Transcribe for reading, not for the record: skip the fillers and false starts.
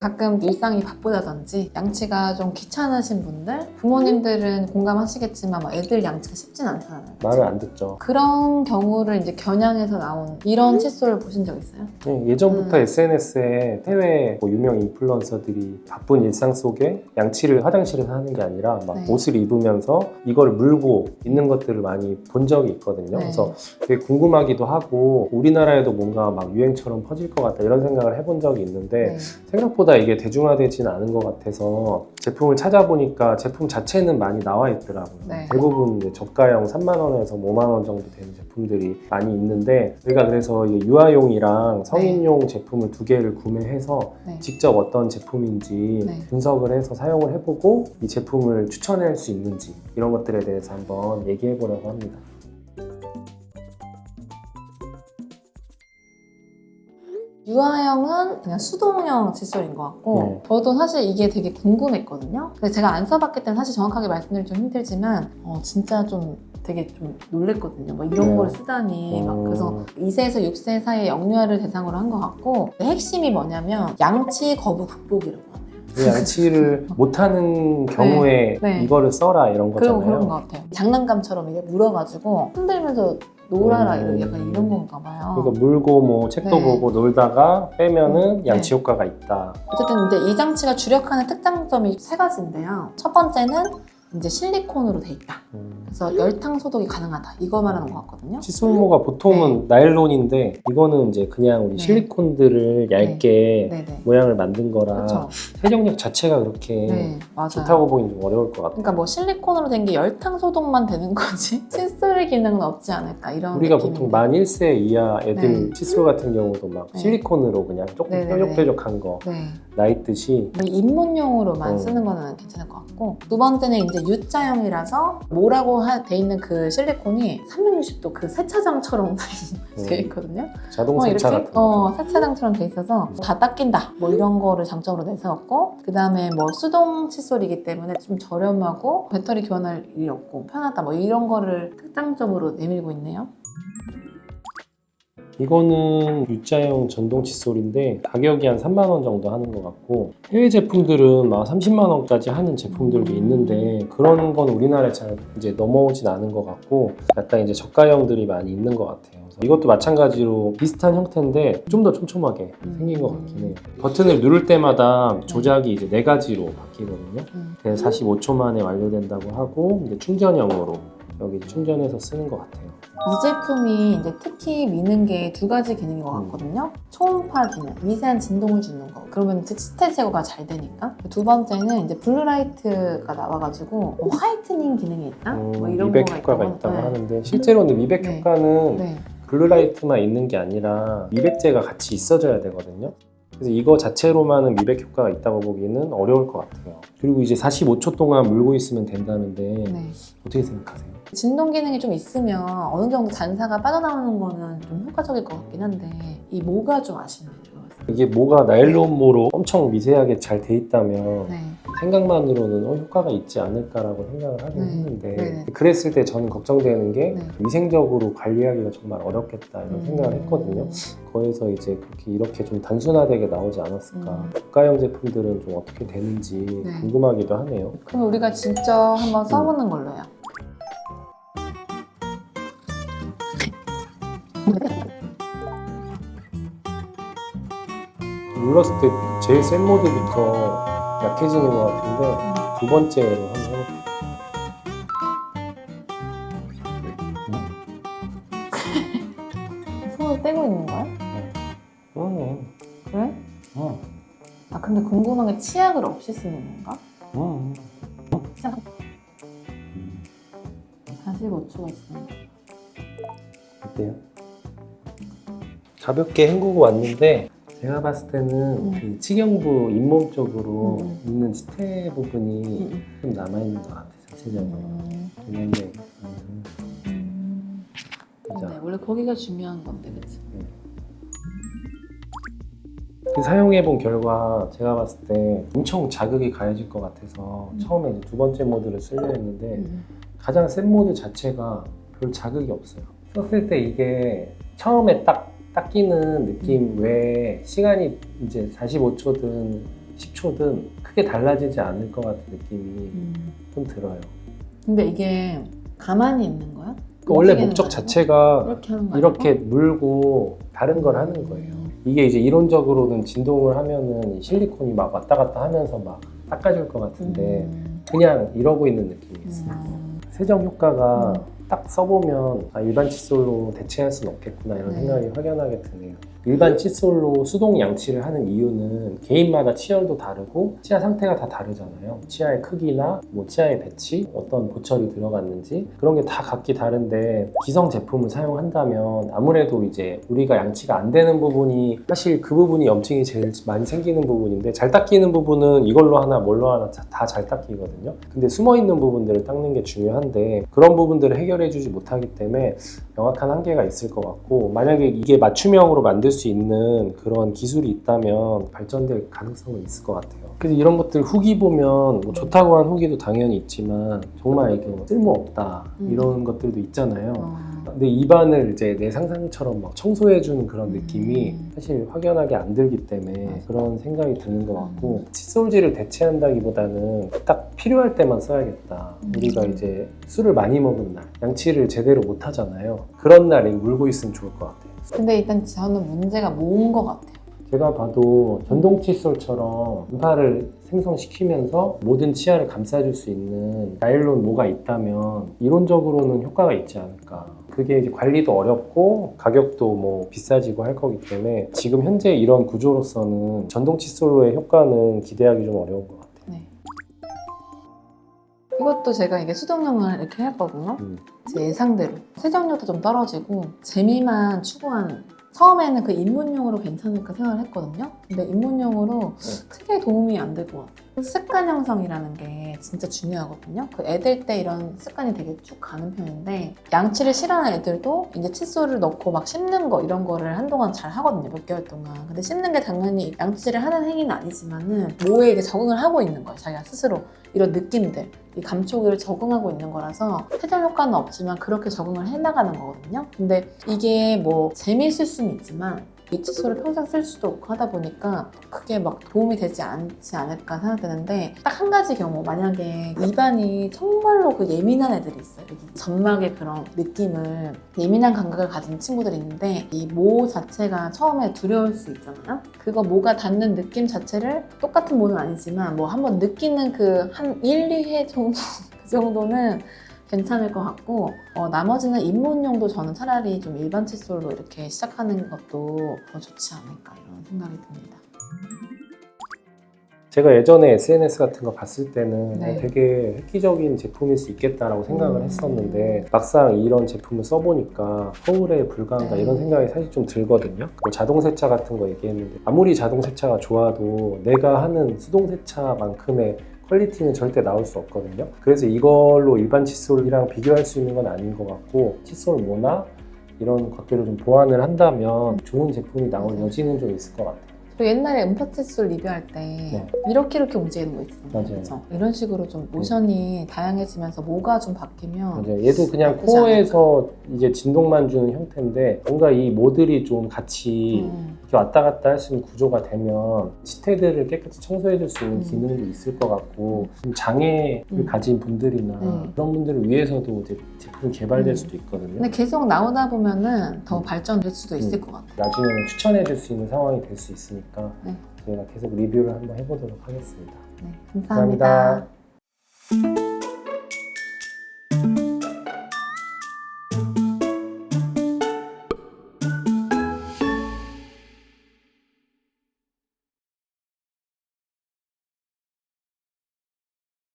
가끔 일상이 바쁘다든지 양치가 좀 귀찮으신 분들, 부모님들은 공감하시겠지만 막 애들 양치가 쉽진 않잖아요. 말을 안 듣죠. 그런 경우를 이제 겨냥해서 나온 이런 칫솔을 보신 적 있어요? 네, 예전부터 SNS에 해외 유명 인플루언서들이 바쁜 일상 속에 양치를 화장실에서 하는 게 아니라 막 네. 옷을 입으면서 이걸 물고 있는 것들을 많이 본 적이 있거든요. 네. 그래서 되게 궁금하기도 하고 우리나라에도 뭔가 막 유행처럼 퍼질 것 같다 이런 생각을 해본 적이 있는데 네. 생각보다 이게 대중화되진 않은 것 같아서 제품을 찾아보니까 제품 자체는 많이 나와 있더라고요. 네. 대부분 이제 저가형 3만 원에서 5만 원 정도 되는 제품들이 많이 있는데 저희가 그래서 이 유아용이랑 성인용 제품을 두 개를 구매해서 네. 직접 어떤 제품인지 네. 분석을 해서 사용을 해보고 이 제품을 추천할 수 있는지 이런 것들에 대해서 한번 얘기해 보려고 합니다. 유아형은 그냥 수동형 칫솔인 것 같고 네. 저도 사실 이게 되게 궁금했거든요. 근데 제가 안 써봤기 때문에 사실 정확하게 말씀드리기 좀 힘들지만 진짜 좀 되게 좀 놀랬거든요. 뭐 이런 네. 걸 쓰다니 막 그래서 2세에서 6세 사이의 영유아를 대상으로 한 것 같고 핵심이 뭐냐면 양치 거부 극복이라고 하네요. 그 양치를 못하는 경우에 네. 이거를 써라 이런 그런 거잖아요. 것 같아요. 장난감처럼 이게 물어가지고 흔들면서 놀아라 이런 약간 이런 건가 봐요. 그러니까 물고 뭐 책도 네. 보고 놀다가 빼면은 양치 네. 효과가 있다. 어쨌든 이제 이 장치가 주력하는 특장점이 세 가지인데요. 첫 번째는 이제 실리콘으로 돼 있다. 그래서 열탕 소독이 가능하다. 이거 말하는 것 같거든요. 칫솔모가 보통은 나일론인데 이거는 이제 그냥 우리 네. 실리콘들을 얇게 네네. 모양을 만든 거라 그렇죠. 세정력 자체가 그렇게 네, 맞아요. 좋다고 보기는 좀 어려울 것 같아요. 그러니까 뭐 실리콘으로 된 게 열탕 소독만 되는 거지 칫솔의 기능은 없지 않을까 이런 우리가 느낌인데. 보통 만 1세 이하 애들 네. 칫솔 같은 경우도 막 네. 실리콘으로 그냥 조금 네네네. 뾰족뾰족한 거 네. 나있듯이 뭐 입문용으로만 쓰는 거는 괜찮을 것 같고 두 번째는 이제 U자형이라서 뭐라고 돼 있는 그 실리콘이 360도 그 세차장처럼 돼 있거든요. 자동 세차 이렇게 같은 거. 세차장처럼 돼 있어서 다 닦인다 뭐 이런 거를 장점으로 내세웠고 그 다음에 뭐 수동 칫솔이기 때문에 좀 저렴하고 배터리 교환할 일이 없고 편하다 뭐 이런 거를 특장점으로 내밀고 있네요. 이거는 U자형 전동 칫솔인데 가격이 한 3만 원 정도 하는 것 같고 해외 제품들은 막 30만 원까지 하는 제품들도 있는데 그런 건 우리나라에 잘 이제 넘어오진 않은 것 같고 약간 이제 저가형들이 많이 있는 것 같아요. 그래서 이것도 마찬가지로 비슷한 형태인데 좀 더 촘촘하게 생긴 것 같긴 해요. 버튼을 누를 때마다 조작이 이제 4가지로 바뀌거든요. 그래서 45초 만에 완료된다고 하고 이제 충전형으로 여기 충전해서 쓰는 것 같아요. 이 제품이 이제 특히 미는 게 두 가지 기능인 것 같거든요. 초음파 기능, 미세한 진동을 주는 거. 그러면 스테 제거가 잘 되니까. 두 번째는 이제 블루라이트가 나와가지고 뭐 화이트닝 기능이 있다? 뭐 이런 미백 거가 효과가 있다고. 있다고 네. 하는데 실제로는 미백 네. 효과는 네. 블루라이트만 있는 게 아니라 미백제가 같이 있어줘야 되거든요. 그래서 이거 자체로만은 미백 효과가 있다고 보기는 어려울 것 같아요. 그리고 이제 45초 동안 물고 있으면 된다는데 네. 어떻게 생각하세요? 진동 기능이 좀 있으면 어느 정도 잔사가 빠져나오는 거는 좀 효과적일 것 같긴 한데 이 모가 좀 아쉽네요. 이게 모가 나일론모로 엄청 미세하게 잘 돼 있다면 네. 생각만으로는 효과가 있지 않을까라고 생각을 하긴 네. 했는데 네네. 그랬을 때 저는 걱정되는 게 네. 위생적으로 관리하기가 정말 어렵겠다 이런 생각을 했거든요. 거기서 이제 그렇게 이렇게 좀 단순화되게 나오지 않았을까. 저가형 제품들은 좀 어떻게 되는지 네. 궁금하기도 하네요. 그럼 우리가 직접 한번 써보는 걸로요. 눌렀을 때 제일 센 모드부터 약해지는 것 같은데 두 번째로 한번 해볼게요. 손을 떼고 있는 거야? 그래? 아 근데 궁금한 게 치약을 없이 쓰는 건가? 45초가 있습니다. 어때요? 가볍게 헹구고 왔는데 제가 봤을 때는 그 치경부 잇몸 쪽으로 있는 치태 부분이 좀 남아있는 것 같아요. 전체적으로. 근데 네, 원래 거기가 중요한 건데 그치? 그 사용해본 결과 제가 봤을 때 엄청 자극이 가해질 것 같아서 처음에 이제 두 번째 모드를 쓰려 했는데 가장 센 모드 자체가 별 자극이 없어요. 썼을 때 이게 처음에 딱 끼는 느낌 외에 시간이 이제 45초든 10초든 크게 달라지지 않을 것 같은 느낌이 좀 들어요. 근데 이게 가만히 있는 거야? 원래 움직이는 목적 거 아니고? 자체가 이렇게 하는 거 이렇게 아니고? 물고 다른 걸 하는 거예요. 이게 이제 이론적으로는 진동을 하면은 이 실리콘이 막 왔다 갔다 하면서 막 닦아줄 것 같은데 그냥 이러고 있는 느낌이었어요. 세정 효과가 딱 써보면 일반 칫솔로 대체할 수는 없겠구나 이런 생각이 확연하게 드네요. 일반 칫솔로 수동 양치를 하는 이유는 개인마다 치열도 다르고 치아 상태가 다 다르잖아요. 치아의 크기나 뭐 치아의 배치, 어떤 보철이 들어갔는지 그런 게 다 각기 다른데 기성 제품을 사용한다면 아무래도 이제 우리가 양치가 안 되는 부분이 사실 그 부분이 염증이 제일 많이 생기는 부분인데 잘 닦이는 부분은 이걸로 하나 뭘로 하나 다 잘 닦이거든요. 근데 숨어있는 부분들을 닦는 게 중요한데 그런 부분들을 해결해주지 못하기 때문에 명확한 한계가 있을 것 같고 만약에 이게 맞춤형으로 만들 수 있는 그런 기술이 있다면 발전될 가능성은 있을 것 같아요. 그래서 이런 것들 후기 보면 뭐 좋다고 한 후기도 당연히 있지만 정말 이게 쓸모없다 이런 것들도 있잖아요. 근데 입안을 이제 내 상상처럼 막 청소해주는 그런 느낌이 사실 확연하게 안 들기 때문에 그런 생각이 드는 것 같고 칫솔질을 대체한다기보다는 딱 필요할 때만 써야겠다. 우리가 이제 술을 많이 먹은 날, 양치를 제대로 못 하잖아요. 그런 날에 물고 있으면 좋을 것 같아요. 근데 일단 저는 문제가 모은 것 같아요. 제가 봐도 전동 칫솔처럼 음파를 생성시키면서 모든 치아를 감싸줄 수 있는 나일론 모가 있다면 이론적으로는 효과가 있지 않을까. 그게 이제 관리도 어렵고 가격도 뭐 비싸지고 할 거기 때문에 지금 현재 이런 구조로서는 전동 칫솔로의 효과는 기대하기 좀 어려운 것 같아요. 네. 이것도 제가 이게 수동형을 이렇게 했거든요. 제 예상대로 세정력도 좀 떨어지고 재미만 추구한 처음에는 그 입문용으로 괜찮을까 생각을 했거든요. 근데 입문용으로 크게 도움이 안 될 것 같아요. 습관 형성이라는 게 진짜 중요하거든요. 그 애들 때 이런 습관이 되게 쭉 가는 편인데 양치를 싫어하는 애들도 이제 칫솔을 넣고 막 씹는 거 이런 거를 한동안 잘 하거든요. 몇 개월 동안. 근데 씹는 게 당연히 양치를 하는 행위는 아니지만은 뭐에 이제 적응을 하고 있는 거예요. 자기가 스스로 이런 느낌들. 이 감촉을 적응하고 있는 거라서 세정 효과는 없지만 그렇게 적응을 해나가는 거거든요. 근데 이게 뭐 재미있을 수는 있지만 이 칫솔을 평생 쓸 수도 없고 하다 보니까 그게 막 도움이 되지 않지 않을까 생각되는데 딱 한 가지 경우 만약에 입안이 정말로 그 예민한 애들이 있어요. 여기 점막의 그런 느낌을 예민한 감각을 가진 친구들이 있는데 이 모 자체가 처음에 두려울 수 있잖아요. 그거 모가 닿는 느낌 자체를 똑같은 모는 아니지만 뭐 한번 느끼는 그 한 1, 2회 정도 그 정도는 괜찮을 것 같고 나머지는 입문용도 저는 차라리 좀 일반 칫솔로 이렇게 시작하는 것도 더 좋지 않을까 이런 생각이 듭니다. 제가 예전에 SNS 같은 거 봤을 때는 네. 되게 획기적인 제품일 수 있겠다라고 생각을 했었는데 막상 이런 제품을 써보니까 허울에 불과한가 네. 이런 생각이 사실 좀 들거든요. 뭐 자동세차 같은 거 얘기했는데 아무리 자동세차가 좋아도 내가 하는 수동세차만큼의 퀄리티는 절대 나올 수 없거든요. 그래서 이걸로 일반 칫솔이랑 비교할 수 있는 건 아닌 것 같고 칫솔 모나 이런 것들을 좀 보완을 한다면 좋은 제품이 나올 여지는 좀 있을 것 같아요. 또 옛날에 음파 칫솔 리뷰할 때 이렇게 움직이는 거 있잖아요. 맞아요. 그렇죠? 이런 식으로 좀 모션이 다양해지면서 뭐가 좀 바뀌면 맞아요. 얘도 그냥 나쁘지 코어에서 이제 진동만 주는 형태인데 뭔가 이 모들이 좀 같이 이렇게 왔다 갔다 할 수 있는 구조가 되면 치태들을 깨끗이 청소해 줄 수 있는 기능도 있을 것 같고 좀 장애를 가진 분들이나 그런 분들을 위해서도 이제 제품이 개발될 수도 있거든요. 근데 계속 나오다 보면은 더 발전될 수도 있을 것 같아요. 나중에는 추천해 줄 수 있는 상황이 될 수 있으니까 저희가 계속 리뷰를 한번 해보도록 하겠습니다. 네, 감사합니다. 감사합니다.